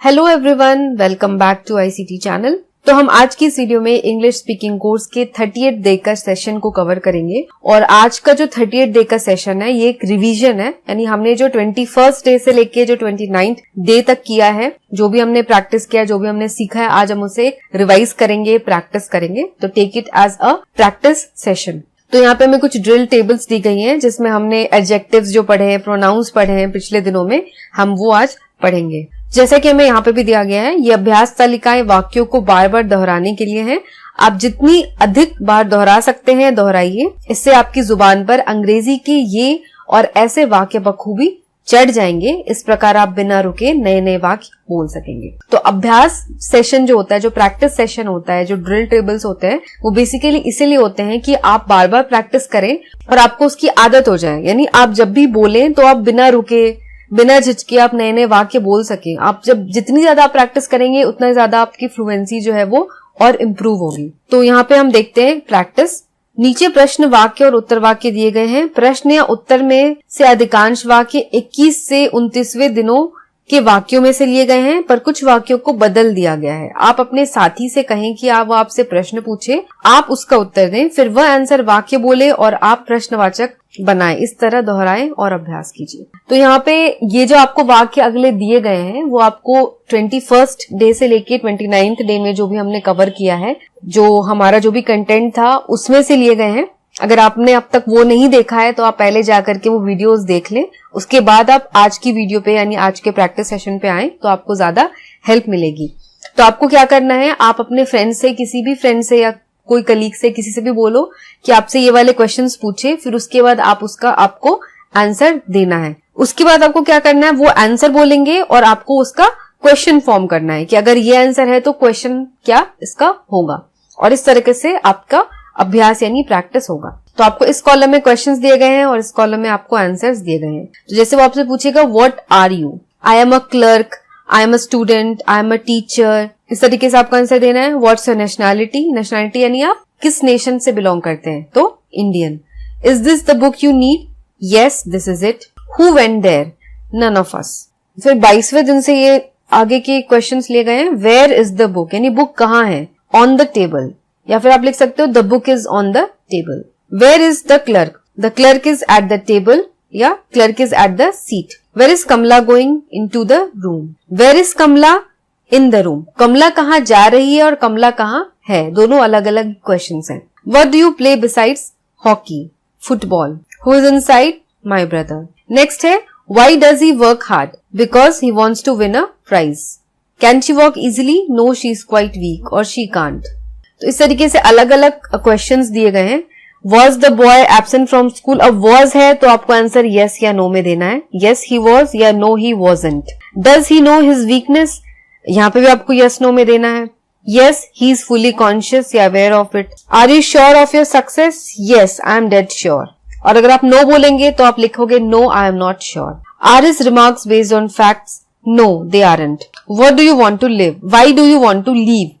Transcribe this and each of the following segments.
Hello everyone, welcome back to ICT channel. तो हम आज की इस वीडियो में इंग्लिश स्पीकिंग कोर्स के 38 डे का सेशन को कवर करेंगे। और आज का जो 38 डे का सेशन है ये एक रिवीजन है, यानी हमने जो 21st डे से लेके जो 29th डे तक किया है, जो भी हमने प्रैक्टिस किया, जो भी हमने सीखा है, आज हम उसे रिवाइज करेंगे, प्रैक्टिस करेंगे। तो take it as a practice session. तो यहाँ पे हमें कुछ ड्रिल टेबल्स दी गई हैं जिसमें हमने एडजेक्टिव्स जो पढ़े हैं, प्रोनाउंस पढ़े हैं पिछले दिनों में, हम वो आज पढ़ेंगे। जैसा कि हमें यहाँ पे भी दिया गया है, ये अभ्यास तालिकाएं वाक्यों को बार बार दोहराने के लिए हैं। आप जितनी अधिक बार दोहरा सकते हैं दोहराइए, इससे आपकी जुबान पर अंग्रेजी के ये और ऐसे वाक्य बखूबी चढ़ जाएंगे। इस प्रकार आप बिना रुके नए नए वाक्य बोल सकेंगे। तो अभ्यास सेशन जो होता है, जो प्रैक्टिस सेशन होता है, जो ड्रिल टेबल्स होते हैं, वो बेसिकली इसीलिए होते हैं कि आप बार बार प्रैक्टिस करें और आपको उसकी आदत हो जाए। यानी आप जब भी बोलें तो आप बिना रुके, बिना झिझके आप नए नए वाक्य बोल सके। आप जब जितनी ज्यादा आप प्रैक्टिस करेंगे उतना ज्यादा आपकी फ्लुएंसी जो है वो और इम्प्रूव होगी। तो यहाँ पे हम देखते हैं प्रैक्टिस। नीचे प्रश्न वाक्य और उत्तर वाक्य दिए गए हैं। प्रश्न या उत्तर में से अधिकांश वाक्य 21 से 29वें दिनों के वाक्यों में से लिए गए हैं, पर कुछ वाक्यों को बदल दिया गया है। आप अपने साथी से कहें कि वो आपसे प्रश्न पूछे, आप उसका उत्तर दें, फिर वह आंसर वाक्य बोले और आप प्रश्नवाचक बनाएं। इस तरह दोहराएं और अभ्यास कीजिए। तो यहाँ पे ये जो आपको वाक्य अगले दिए गए हैं वो आपको 21st डे से लेके 29th डे में जो भी हमने कवर किया है, जो हमारा जो भी कंटेंट था उसमें से लिए गए हैं। अगर आपने अब तक वो नहीं देखा है तो आप पहले जाकर के वो वीडियोस देख लें, उसके बाद आप आज की वीडियो पे यानी आज के प्रैक्टिस सेशन पे आए तो आपको ज्यादा हेल्प मिलेगी। तो आपको क्या करना है, आप अपने फ्रेंड से, किसी भी फ्रेंड से या कोई कलीग से, किसी से भी बोलो कि आपसे ये वाले क्वेश्चंस पूछे, फिर उसके बाद आपको आंसर देना है। उसके बाद आपको क्या करना है, वो आंसर बोलेंगे और आपको उसका क्वेश्चन फॉर्म करना है कि अगर ये आंसर है तो क्वेश्चन क्या इसका होगा। और इस तरीके से आपका अभ्यास यानी प्रैक्टिस होगा। तो आपको इस कॉलम में क्वेश्चंस दिए गए हैं और इस कॉलम में आपको आंसर्स दिए गए हैं। तो जैसे वो आपसे पूछेगा what are you, I am a clerk, I am a student, I am a teacher, इस तरीके से आपको आंसर देना है। व्हाट्स योर नेशनैलिटी, नेशनैलिटी यानी आप किस नेशन से बिलोंग करते हैं, तो Indian. Is this the book you need, yes this is it. Who went there, none of us. फिर 22वें दिन से ये आगे के क्वेश्चंस लिए गए हैं। वेयर इज द बुक यानी बुक कहाँ है, ऑन द टेबल, या फिर आप लिख सकते हो the book is on the table. Where is the clerk is at the table या clerk is at the seat. Where is Kamala going into the room, where is Kamala in the room. Kamala कहाँ जा रही है और कमला कहाँ है, दोनों अलग अलग क्वेश्चंस हैं। What do you play besides hockey, football. Who is inside, my brother. Next है why does he work hard, because he wants to win a prize. Can she walk easily, no she is quite weak और she can't. तो इस तरीके से अलग अलग questions दिए गए हैं। Was the boy absent from school. अब वॉज है तो आपको आंसर यस या नो में देना है। यस ही वॉज या no he wasn't. Does he know his weakness, यहाँ पे भी आपको यस नो में देना है। Yes he is fully conscious या aware of it. Are you sure of your success, yes I am dead sure. और अगर आप नो बोलेंगे तो आप लिखोगे no I am not sure. Are his remarks based on facts, no they aren't. What do you want to live, why do you want to leave.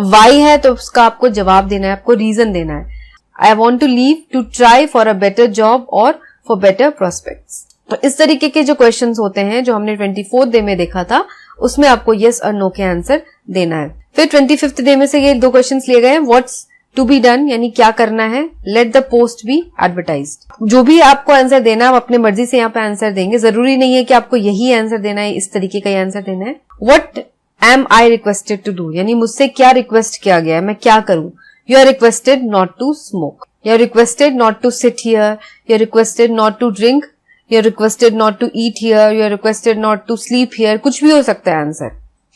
Why है तो उसका आपको जवाब देना है, आपको रीजन देना है। I want to leave to try for a better job और फॉर बेटर प्रोस्पेक्ट्स। तो इस तरीके के जो क्वेश्चंस होते हैं जो हमने 24th डे में देखा था, उसमें आपको यस और नो के आंसर देना है। फिर 25th डे में से ये दो क्वेश्चंस लिए गए हैं। व्हाट्स टू बी डन यानी क्या करना है, let the post be advertised. जो भी आपको आंसर देना है आप अपने मर्जी से यहाँ पे आंसर देंगे, जरूरी नहीं है कि आपको यही आंसर देना है, इस तरीके का आंसर देना है। What am I requested to do यानी मुझसे क्या रिक्वेस्ट किया गया है, मैं क्या करूं। You are requested not to smoke, you are requested not to sit here, you are requested not to drink, you are requested not to eat here, you are requested not to sleep here. कुछ भी हो सकता है answer,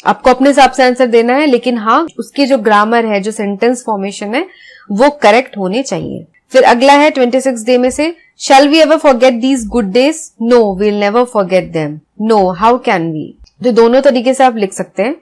आपको अपने हिसाब से answer देना है, लेकिन हाँ उसके जो ग्रामर है, जो सेंटेंस फॉर्मेशन है, वो करेक्ट होने चाहिए। फिर अगला है 26th डे में से, shall we ever forget these good days, no we will never forget them, no how can we. तो दोनों तरीके से आप लिख सकते हैं।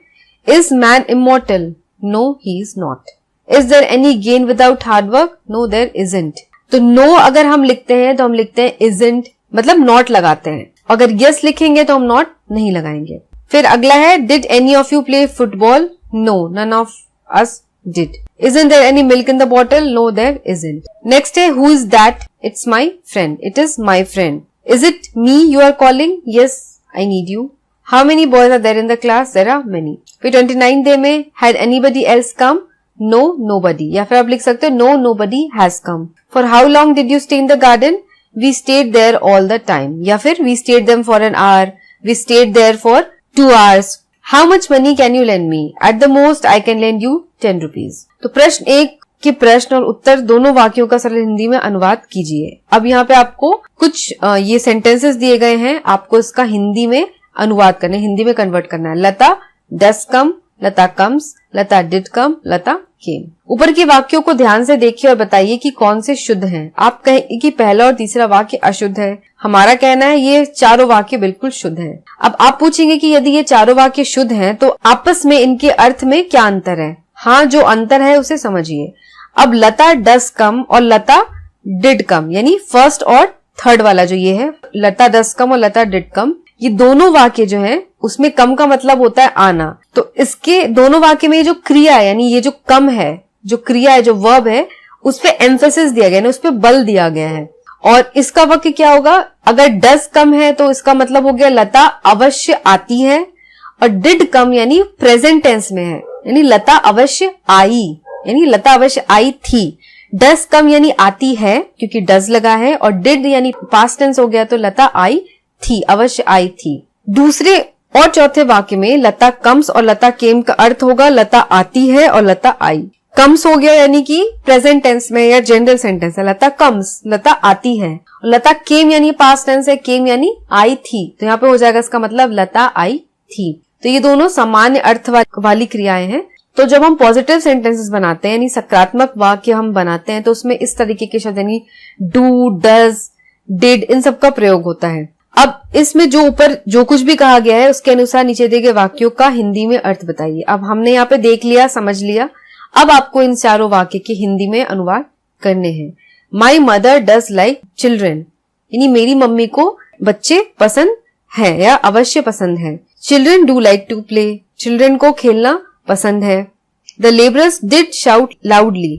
Is man immortal, no he is not. Is there any gain without hard work, no there isn't. तो no अगर हम लिखते हैं तो हम लिखते हैं इजंट, मतलब नॉट लगाते हैं। अगर यस लिखेंगे तो हम नॉट नहीं लगाएंगे। फिर अगला है did any of you play football, no none of us did. Isn't there any milk in the bottle? No, there isn't. Next है who is that? It's my friend. It is my friend. Is it me you are calling? Yes, I need you. How many boys are there in the class? There are many. फिर 29 day में had anybody else come? No, nobody. या फिर आप लिख सकते हो no, nobody has come. For how long did you stay in the garden? We stayed there all the time. या फिर we stayed them for an hour. We stayed there for 2 hours. How much money can you lend me? At the most I can lend you 10 rupees. तो प्रश्न एक के प्रश्न और उत्तर दोनों वाक्यों का सरल हिंदी में अनुवाद कीजिए। अब यहाँ पे आपको कुछ ये सेंटेंसेस दिए गए हैं, आपको इसका हिंदी में अनुवाद करना है, हिंदी में कन्वर्ट करना है। लता डस कम, लता कम्स, लता डिड कम, लता केम। ऊपर के वाक्यों को ध्यान से देखिए और बताइए कि कौन से शुद्ध हैं। आप कहेंगे कि पहला और तीसरा वाक्य अशुद्ध है। हमारा कहना है ये चारों वाक्य बिल्कुल शुद्ध हैं। अब आप पूछेंगे कि यदि ये चारों वाक्य शुद्ध हैं तो आपस में इनके अर्थ में क्या अंतर है। हाँ, जो अंतर है उसे समझिए। अब लता डस कम और लता डिड कम, यानी फर्स्ट और थर्ड वाला जो ये है, लता डस कम और लता डिड कम, ये दोनों वाक्य जो है उसमें कम का मतलब होता है आना। तो इसके दोनों वाक्य में ये जो क्रिया है, यानी ये जो कम है, जो क्रिया है, जो वर्ब है, उस पे एम्फेसिस दिया गया है, उस पे बल दिया गया है। और इसका वाक्य क्या होगा? अगर डस कम है तो इसका मतलब हो गया लता अवश्य आती है, और डिड कम यानी प्रेजेंट टेंस में है, यानी लता अवश्य आई, यानी लता अवश्य आई थी। डस कम यानी आती है क्योंकि डज लगा है, और डिड यानी पास्ट टेंस हो गया तो लता आई थी, अवश्य आई थी। दूसरे और चौथे वाक्य में लता कम्स और लता केम का अर्थ होगा लता आती है और लता आई। कम्स हो गया यानी कि प्रेजेंट टेंस में या जनरल सेंटेंस है, लता कम्स, लता आती है। लता केम यानी पास्ट टेंस है, केम यानी आई थी, तो यहाँ पे हो जाएगा इसका मतलब लता आई थी। तो ये दोनों सामान्य अर्थ वाली क्रियाएं हैं। तो जब हम पॉजिटिव सेंटेंसेस बनाते हैं, यानी सकारात्मक वाक्य हम बनाते हैं, तो उसमें इस तरीके के शब्द यानी डू, डज, डिड, इन सब का प्रयोग होता है। अब इसमें जो ऊपर जो कुछ भी कहा गया है उसके अनुसार नीचे दिए गए वाक्यों का हिंदी में अर्थ बताइए। अब हमने यहाँ पे देख लिया, समझ लिया। अब आपको इन चारों वाक्य के हिंदी में अनुवाद करने हैं। My mother does like children, यानी मेरी मम्मी को बच्चे पसंद है या अवश्य पसंद है। Children do like to play, children को खेलना पसंद है। The labourers did shout loudly,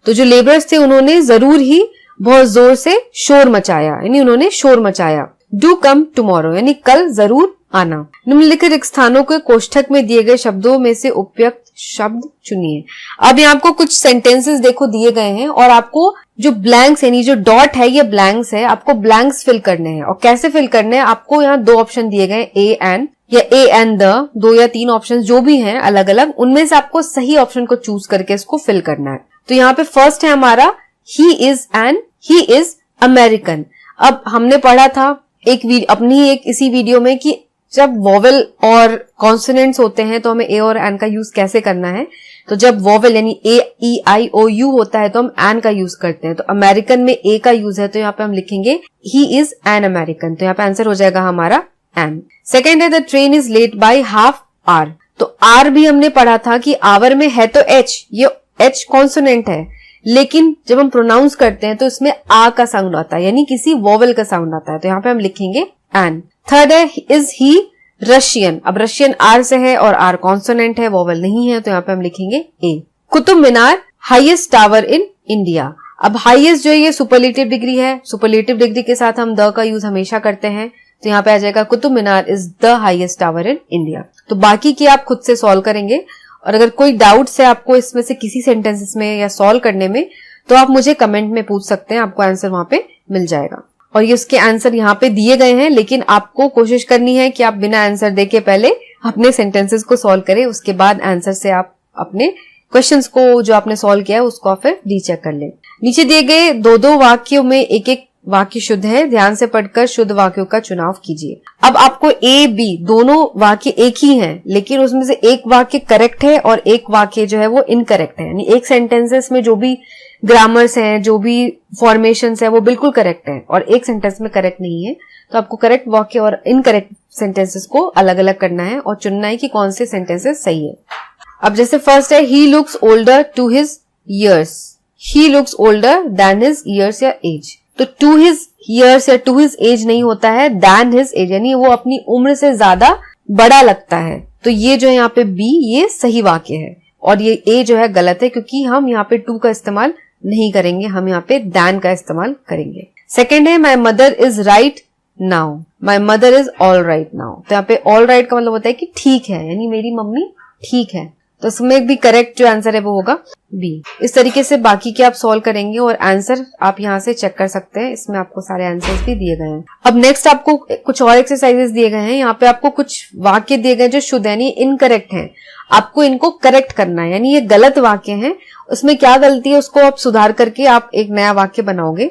तो जो लेबरर्स थे उन्होंने जरूर ही बहुत जोर से शोर मचाया, यानी उन्होंने शोर मचाया। डू कम टुमारो, यानी कल जरूर आना। निम्नलिखित स्थानों के कोष्ठक में दिए गए शब्दों में से उपयुक्त शब्द चुनिए। अब यहाँ आपको कुछ सेंटेंसेस देखो दिए गए हैं, और आपको जो ब्लैंक्स यानी जो डॉट है ये ब्लैंक्स है, आपको ब्लैंक्स फिल करने हैं। और कैसे फिल करने हैं, आपको यहाँ 2 ऑप्शन दिए गए, ए एंड या ए एंड द, 2 या 3 ऑप्शन जो भी हैं अलग अलग, उनमें से आपको सही ऑप्शन को चूज करके इसको फिल करना है। तो यहाँ पे फर्स्ट है हमारा he is and he is American. अब हमने पढ़ा था इसी वीडियो में कि जब वोवेल और कॉन्सोनेंट्स होते हैं तो हमें ए और एन का यूज कैसे करना है। तो जब वोवेल यानी ए, ई, आई, ओ, यू होता है तो हम एन का यूज करते हैं। तो अमेरिकन में ए का यूज है, तो यहाँ पे हम लिखेंगे ही इज एन अमेरिकन, तो यहाँ पे आंसर हो जाएगा हमारा एन। सेकेंड है the train is late by half hour, तो आर भी हमने पढ़ा था कि आवर में है तो एच, ये एच कॉन्सोनेंट है, लेकिन जब हम प्रोनाउंस करते हैं तो इसमें आ का साउंड आता है, यानी किसी वोवेल का साउंड आता है, तो यहाँ पे हम लिखेंगे एन। थर्ड है इज ही रशियन, अब रशियन आर से है और आर कॉन्सोनेंट है, वोवेल नहीं है, तो यहाँ पे हम लिखेंगे ए। Qutub Minar highest tower in India, अब हाईएस्ट जो है ये सुपरलेटिव डिग्री है, सुपरलेटिव डिग्री के साथ हम द का यूज हमेशा करते हैं, तो यहाँ पे आ जाएगा Qutub Minar is the highest tower in India. तो बाकी की आप खुद से सॉल्व करेंगे, और अगर कोई डाउट्स है आपको इसमें से किसी सेंटेंसेस में या सॉल्व करने में, तो आप मुझे कमेंट में पूछ सकते हैं, आपको आंसर वहां पे मिल जाएगा। और ये उसके आंसर यहाँ पे दिए गए हैं, लेकिन आपको कोशिश करनी है कि आप बिना आंसर देके पहले अपने सेंटेंसेस को सॉल्व करें, उसके बाद आंसर से आप अपने क्वेश्चंस को जो आपने सॉल्व किया है उसको फिर रीचेक कर लें। नीचे दिए गए 2-2 वाक्यों में एक एक वाक्य शुद्ध है, ध्यान से पढ़कर शुद्ध वाक्यों का चुनाव कीजिए। अब आपको ए बी दोनों वाक्य एक ही हैं, लेकिन उसमें से एक वाक्य करेक्ट है और एक वाक्य जो है वो इनकरेक्ट है, यानी एक सेंटेंसेस में जो भी ग्रामर्स हैं, जो भी फॉर्मेशंस है वो बिल्कुल करेक्ट है और एक सेंटेंस में करेक्ट नहीं है। तो आपको करेक्ट वाक्य और इनकरेक्ट सेंटेंसेस को अलग अलग करना है और चुनना है कि कौन से सेंटेंसेस सही है। अब जैसे फर्स्ट है he looks older to his years, he looks older than his years या एज, तो टू हिज ईयर्स या टू हिज एज नहीं होता है, देन हिज एज, यानी वो अपनी उम्र से ज्यादा बड़ा लगता है। तो ये जो है यहाँ पे बी ये सही वाक्य है, और ये ए जो है गलत है, क्योंकि हम यहाँ पे टू का इस्तेमाल नहीं करेंगे, हम यहाँ पे देन का इस्तेमाल करेंगे। सेकेंड है my mother is right now, my mother is all right now. तो यहाँ पे ऑल राइट का मतलब होता है कि ठीक है, यानी मेरी मम्मी ठीक है। तो इसमें भी करेक्ट जो आंसर है वो होगा बी। इस तरीके से बाकी के आप सॉल्व करेंगे और आंसर आप यहाँ से चेक कर सकते हैं। इसमें आपको सारे आंसर्स भी दिए गए हैं। अब नेक्स्ट आपको कुछ और एक्सरसाइजेस दिए गए हैं। यहाँ पे आपको कुछ वाक्य दिए गए जो शुद्ध यानी इनकरेक्ट हैं, आपको इनको करेक्ट करना है, यानी ये गलत वाक्य हैं, उसमें क्या गलती है उसको आप सुधार करके आप एक नया वाक्य बनाओगे।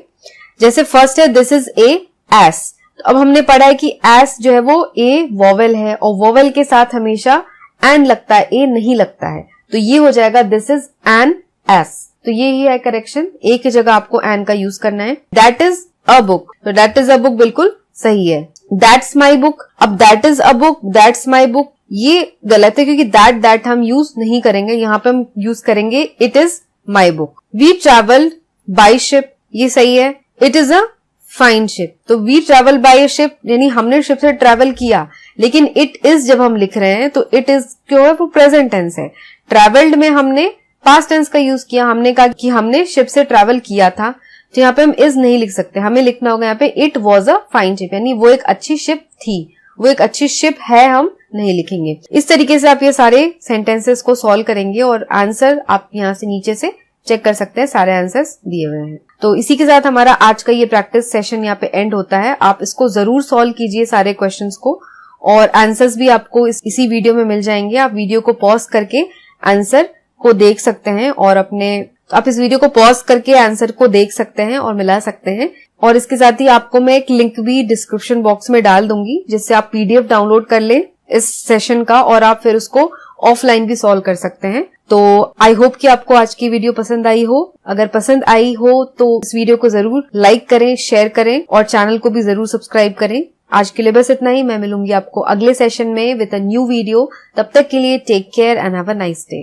जैसे फर्स्ट है दिस इज ए एस। अब हमने पढ़ा है कि एस जो है वो ए वोवेल है और वोवेल के साथ हमेशा एन लगता है, ए नहीं लगता है, तो ये हो जाएगा दिस इज एन एस। तो ये ही है करेक्शन, ए की जगह आपको एन का यूज करना है। दैट इज अ बुक, तो दैट इज अ बुक बिल्कुल सही है। दैट्स माई बुक, अब that is a book, that's my book ये गलत है क्योंकि दैट हम यूज नहीं करेंगे, यहाँ पे हम यूज करेंगे it is my book. We travelled by ship, ये सही है। It is a fine ship, तो वी ट्रेवल बाय शिप यानी हमने शिप से ट्रेवल किया, लेकिन इट इज जब हम लिख रहे हैं तो इट इज क्यों है, वो प्रेजेंट टेंस है। ट्रेवल्ड में हमने पास्ट टेंस का यूज किया, हमने कहा कि हमने शिप से ट्रेवल किया था, तो यहाँ पे हम इज नहीं लिख सकते, हमें लिखना होगा यहाँ पे it was a fine ship, यानी वो एक अच्छी शिप थी, वो एक अच्छी शिप है, हम नहीं लिखेंगे। इस तरीके से आप ये सारे सेंटेंसेस को सॉल्व करेंगे और आंसर आप यहाँ से नीचे से चेक कर सकते हैं, सारे आंसर्स दिए हुए हैं। तो इसी के साथ हमारा आज का ये प्रैक्टिस सेशन यहाँ पे एंड होता है। आप इसको जरूर सॉल्व कीजिए सारे क्वेश्चंस को, और आंसर्स भी आपको इसी वीडियो में मिल जाएंगे। आप वीडियो को पॉज करके आंसर को देख सकते हैं और आप इस वीडियो को पॉज करके आंसर को देख सकते हैं और मिला सकते हैं। और इसके साथ ही आपको मैं एक लिंक भी डिस्क्रिप्शन बॉक्स में डाल दूंगी, जिससे आप पीडीएफ डाउनलोड कर लें इस सेशन का और आप फिर उसको ऑफलाइन भी सॉल्व कर सकते हैं। तो आई होप कि आपको आज की वीडियो पसंद आई हो। अगर पसंद आई हो तो इस वीडियो को जरूर लाइक करें, शेयर करें और चैनल को भी जरूर सब्सक्राइब करें। आज के लिए बस इतना ही। मैं मिलूंगी आपको अगले सेशन में विद अ न्यू वीडियो। तब तक के लिए take care and have a nice day.